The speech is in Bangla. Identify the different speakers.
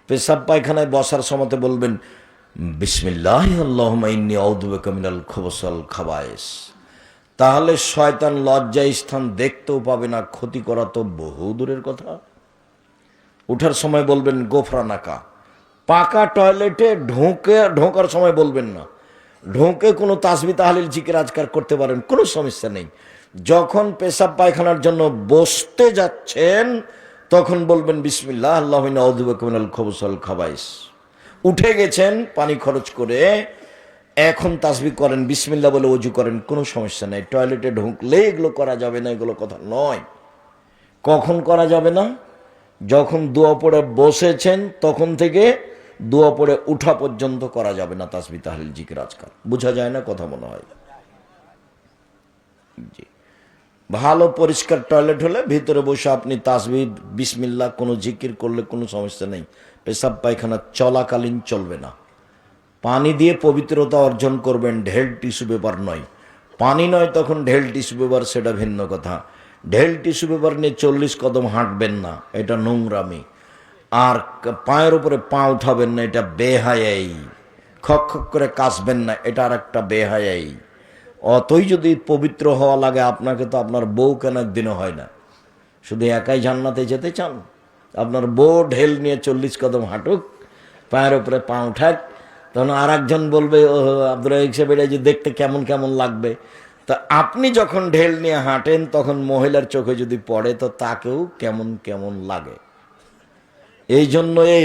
Speaker 1: পেশাব পায়খানায় বসার সময়তে বলবেন বিসমিল্লাহি আল্লাহুম্মা ইন্নী আউযু বিকা মিনাল খুবুসিল খাবায়েস। তাহলে শয়তান লজ্জায় স্থান দেখতেও পাবে না, ক্ষতি করা তো বহু দূরের কথা। উঠার সময় বলবেন গোফরানাকা। পাকা টয়লেটে ঢোকার সময় বলবেন না, ঢোকে কোনো তাসবিহ তাহলিল জিকির আজকার করতে পারেন, কোনো সমস্যা নেই। যখন পেশাব পায়খানার জন্য বসতে যাচ্ছেন তখন বলবেন বিসমিল্লাহ আল্লাহুম্মা ইন্নী আউযু বিকা মিনাল খুবুসিল খাবায়েস। উঠে গেছেন পানি খরচ করে, এখন তাসবিহ করেন, বিসমিল্লাহ বলে ওযু করেন, কোনো সমস্যা নেই। টয়লেটে ঢুকলে এগুলো করা যাবে না, এগুলো কথা নয়। কখন করা যাবে না? যখন দোয়া পড়ে বসেছেন তখন থেকে দোয়া পড়ে উঠা পর্যন্ত করা যাবে না তাসবিহ তাহলিল জিকির আজকার। বোঝা যায় না কথা মনে হয়? জি। ভালো পরিষ্কার টয়লেট হলে ভিতরে বসে আপনি তাসবিহ বিসমিল্লাহ কোনো জিকির করলে কোনো সমস্যা নেই। পেশাব পায়খানা চলাকালীন চলবে না। পানি দিয়ে পবিত্রতা অর্জন করবেন, ঢেল টিস্যু পেপার নয়। পানি নয় তখন ঢেল টিস্যু পেপার, সেটা ভিন্ন কথা। ঢেল টিস্যু পেপার নিয়ে 40 কদম হাঁটবেন না, এটা নোংরামি। আর পায়ের উপরে পা উঠাবেন না, এটা বেহায়াই। খক খক করে কাশবেন না, এটা আর একটা বেহায়াই। অতই যদি পবিত্র হওয়া লাগে আপনাকে, তো আপনার বউ কেন একদিনও হয় না? শুধু একাই জান্নাতে যেতে চান? আপনার বউ ঢেল নিয়ে 40 কদম হাঁটুক, পায়ের উপরে পা উঠাক, তখন আর একজন বলবে ও আব্দুর রাজ্জাক সাহেব এটা যে দেখতে কেমন কেমন লাগবে। তা আপনি যখন ঢেল নিয়ে হাঁটেন তখন মহিলার চোখে যদি পড়ে তো তাকেও কেমন কেমন লাগে। এই জন্য এই